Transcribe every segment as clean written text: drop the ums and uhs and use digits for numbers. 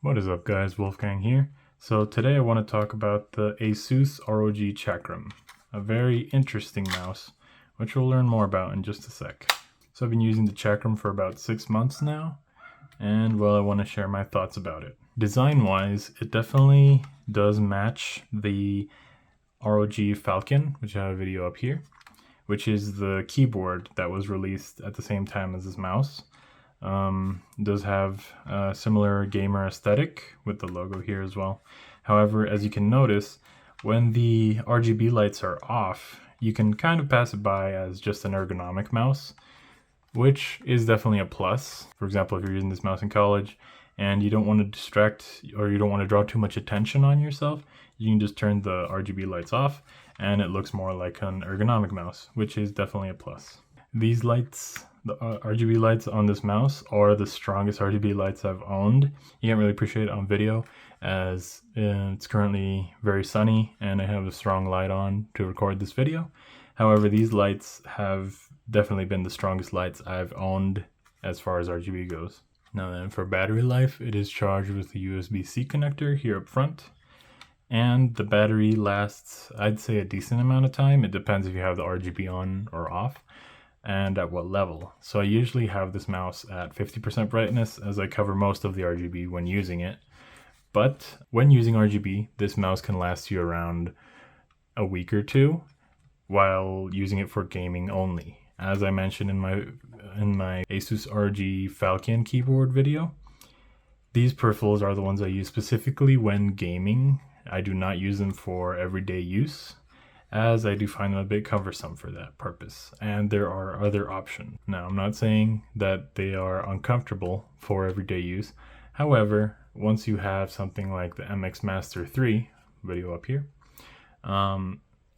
What is up guys, Wolfgang here. So today I want to talk about the Asus ROG Chakram, a very interesting mouse, which we'll learn more about in just a sec. So I've been using the Chakram for about 6 months now, and well, I want to share my thoughts about it. Design-wise, it definitely does match the ROG Falcon, which I have a video up here, which is the keyboard that was released at the same time as this mouse. It does have a similar gamer aesthetic with the logo here as well. However, as you can notice, when the RGB lights are off, you can kind of pass it by as just an ergonomic mouse, which is definitely a plus. For example, if you're using this mouse in college and you don't want to distract or you don't want to draw too much attention on yourself, you can just turn the RGB lights off and it looks more like an ergonomic mouse, which is definitely a plus. These lights, the RGB lights on this mouse, are the strongest RGB lights I've owned. You can't really appreciate it on video as it's currently very sunny and I have a strong light on to record this video. However, these lights have definitely been the strongest lights I've owned as far as RGB goes. Now then, for battery life, it is charged with a USB-C connector here up front. And the battery lasts, I'd say, a decent amount of time. It depends if you have the RGB on or off and at what level. So I usually have this mouse at 50% brightness as I cover most of the RGB when using it. But when using RGB, this mouse can last you around a week or two while using it for gaming only. As I mentioned in my Asus ROG Falcon keyboard video, these peripherals are the ones I use specifically when gaming. I do not use them for everyday use, as I do find them a bit cumbersome for that purpose, and there are other options. Now, I'm not saying that they are uncomfortable for everyday use. However, once you have something like the MX Master 3 video up here,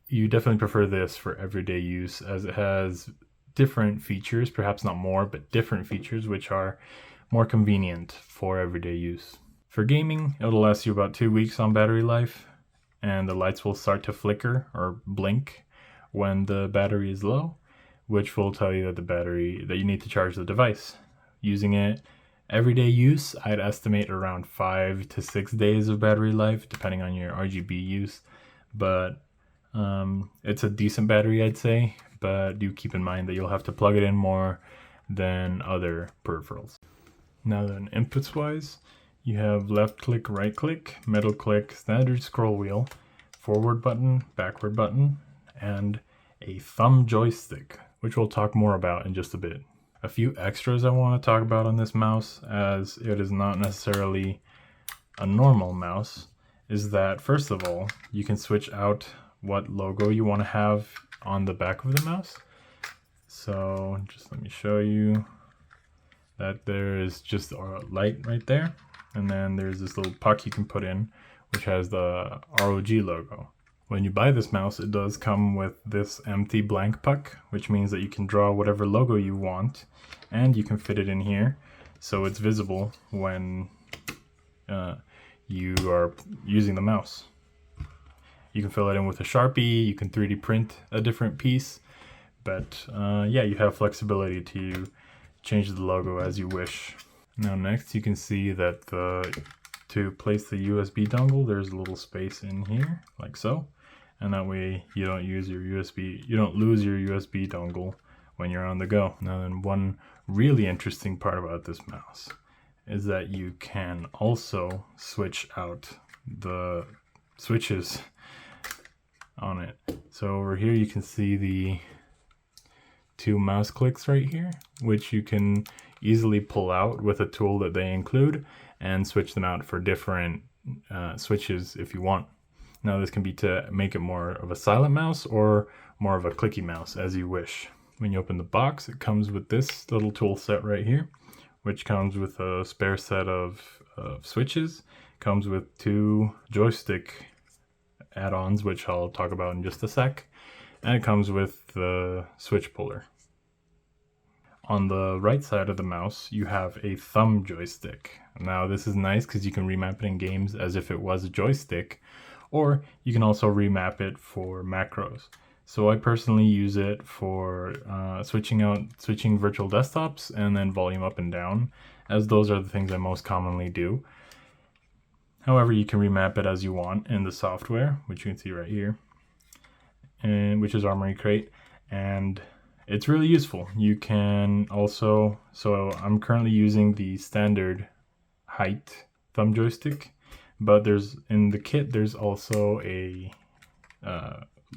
you definitely prefer this for everyday use as it has different features, perhaps not more, but different features which are more convenient for everyday use. For gaming, it'll last you about 2 weeks on battery life, and the lights will start to flicker or blink when the battery is low, which will tell you that you need to charge the device. Using it everyday use, I'd estimate around 5 to 6 days of battery life, depending on your RGB use. But it's a decent battery, I'd say, but do keep in mind that you'll have to plug it in more than other peripherals. Now then, inputs wise, you have left click, right click, middle click, standard scroll wheel, forward button, backward button, and a thumb joystick, which we'll talk more about in just a bit. A few extras I want to talk about on this mouse, as it is not necessarily a normal mouse, is that first of all, you can switch out what logo you want to have on the back of the mouse. So just let me show you that there is just a light right there. And then there's this little puck you can put in, which has the ROG logo. When you buy this mouse, it does come with this empty blank puck, which means that you can draw whatever logo you want, and you can fit it in here, so it's visible when you are using the mouse. You can fill it in with a Sharpie, you can 3D print a different piece, but yeah, you have flexibility to change the logo as you wish. Now next you can see that to place the USB dongle, there's a little space in here, like so. And that way you don't lose your USB dongle when you're on the go. Now then, one really interesting part about this mouse is that you can also switch out the switches on it. So over here you can see the 2 mouse clicks right here, which you can easily pull out with a tool that they include and switch them out for different switches if you want. Now this can be to make it more of a silent mouse or more of a clicky mouse, as you wish. When you open the box, it comes with this little tool set right here, which comes with a spare set of switches, comes with 2 joystick add-ons, which I'll talk about in just a sec, and it comes with the switch puller. On the right side of the mouse, you have a thumb joystick. Now this is nice because you can remap it in games as if it was a joystick, or you can also remap it for macros. So I personally use it for switching virtual desktops and then volume up and down, as those are the things I most commonly do. However, you can remap it as you want in the software, which you can see right here, and which is Armory Crate, and it's really useful. You can also, so I'm currently using the standard height thumb joystick, but in the kit there's also a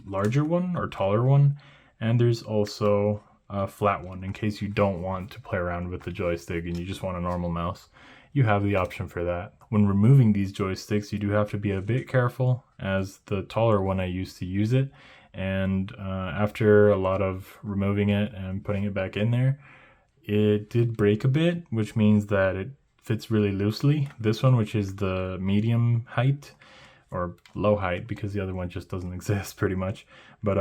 larger one or taller one, and there's also a flat one in case you don't want to play around with the joystick and you just want a normal mouse. You have the option for that. When removing these joysticks, you do have to be a bit careful, as the taller one I used to use it, and after a lot of removing it and putting it back in there, it did break a bit, which means that it fits really loosely. This one, which is the medium height, or low height, because the other one just doesn't exist pretty much, but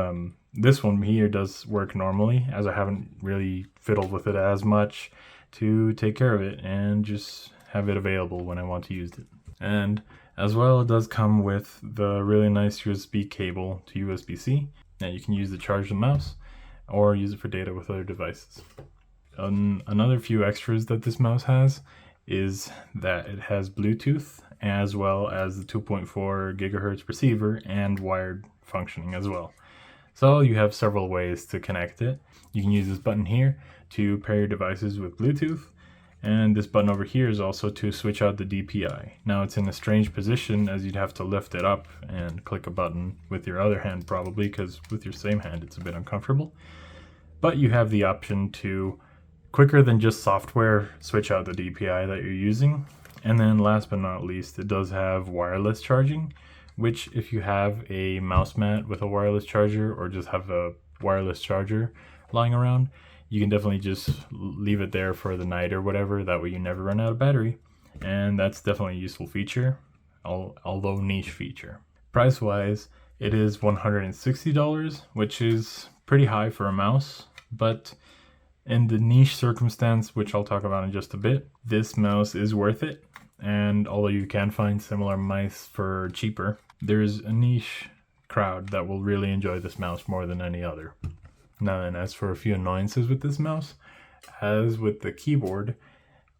this one here does work normally, as I haven't really fiddled with it as much to take care of it and just have it available when I want to use it. And as well, it does come with the really nice USB cable to USB-C, and you can use to charge the mouse or use it for data with other devices. Another few extras that this mouse has is that it has Bluetooth, as well as the 2.4 gigahertz receiver and wired functioning as well. So you have several ways to connect it. You can use this button here to pair your devices with Bluetooth, and this button over here is also to switch out the DPI. Now it's in a strange position, as you'd have to lift it up and click a button with your other hand probably, because with your same hand it's a bit uncomfortable. But you have the option to, quicker than just software, switch out the DPI that you're using. And then last but not least, it does have wireless charging, which if you have a mouse mat with a wireless charger, or just have a wireless charger lying around, you can definitely just leave it there for the night or whatever. That way you never run out of battery. And that's definitely a useful feature, although niche feature. Price wise, it is $160, which is pretty high for a mouse, but in the niche circumstance, which I'll talk about in just a bit, this mouse is worth it. And although you can find similar mice for cheaper, there's a niche crowd that will really enjoy this mouse more than any other. Now then, as for a few annoyances with this mouse, as with the keyboard,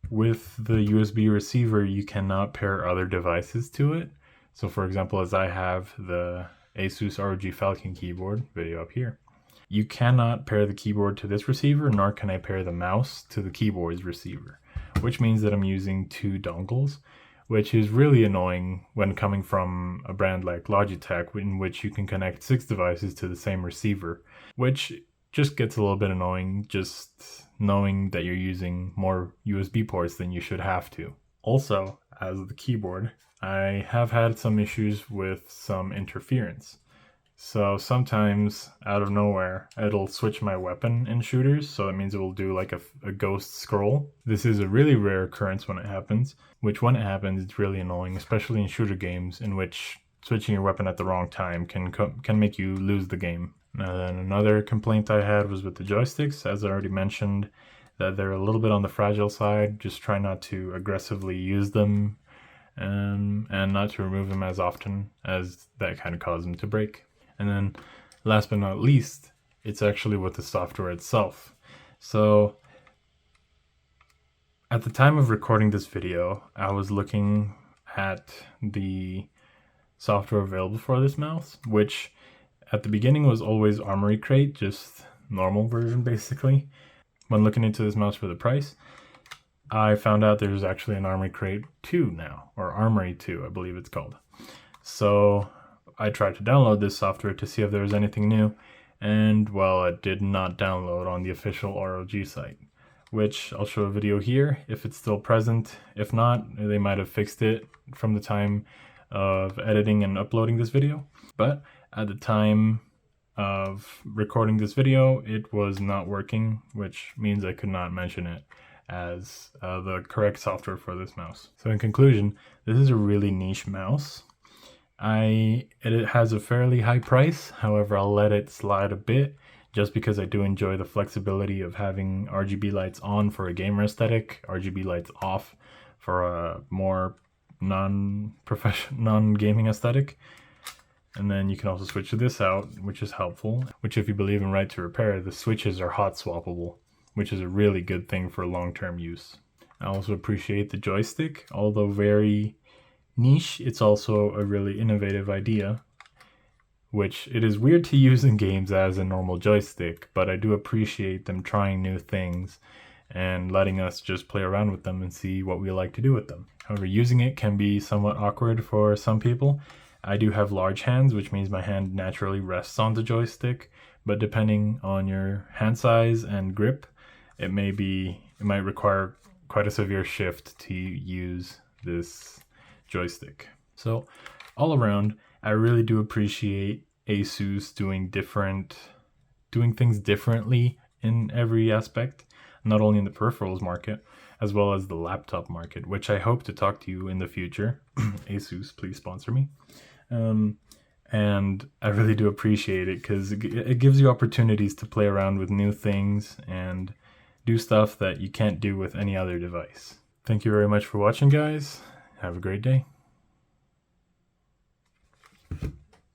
with the USB receiver, you cannot pair other devices to it. So for example, as I have the Asus ROG Falcon keyboard, video up here, you cannot pair the keyboard to this receiver, nor can I pair the mouse to the keyboard's receiver, which means that I'm using two dongles, which is really annoying when coming from a brand like Logitech, in which you can connect 6 devices to the same receiver, which just gets a little bit annoying just knowing that you're using more USB ports than you should have to. Also, as the keyboard, I have had some issues with some interference. So sometimes, out of nowhere, it'll switch my weapon in shooters, so that means it will do like a ghost scroll. This is a really rare occurrence when it happens, which when it happens, it's really annoying, especially in shooter games, in which switching your weapon at the wrong time can make you lose the game. Now then, another complaint I had was with the joysticks, as I already mentioned, that they're a little bit on the fragile side. Just try not to aggressively use them, and not to remove them as often, as that kind of causes them to break. And then, last but not least, it's actually with the software itself. So, at the time of recording this video, I was looking at the software available for this mouse, which at the beginning was always Armory Crate, just normal version basically. When looking into this mouse for the price, I found out there's actually an Armory Crate 2 now, or Armory 2, I believe it's called. So I tried to download this software to see if there was anything new, and well, it did not download on the official ROG site, which I'll show a video here if it's still present. If not, they might have fixed it from the time of editing and uploading this video. But at the time of recording this video, it was not working, which means I could not mention it as the correct software for this mouse. So in conclusion, this is a really niche mouse. It has a fairly high price, however I'll let it slide a bit just because I do enjoy the flexibility of having RGB lights on for a gamer aesthetic, RGB lights off for a more non-gaming aesthetic. And then you can also switch this out, which is helpful, which if you believe in right to repair, the switches are hot swappable, which is a really good thing for long-term use. I also appreciate the joystick, although very niche, it's also a really innovative idea, which it is weird to use in games as a normal joystick, but I do appreciate them trying new things and letting us just play around with them and see what we like to do with them. However, using it can be somewhat awkward for some people. I do have large hands, which means my hand naturally rests on the joystick, but depending on your hand size and grip, it might require quite a severe shift to use this joystick. So all around, I really do appreciate Asus doing things differently in every aspect, not only in the peripherals market, as well as the laptop market, which I hope to talk to you in the future. Asus, please sponsor me. And I really do appreciate it because it gives you opportunities to play around with new things and do stuff that you can't do with any other device. Thank you very much for watching, guys. Have a great day.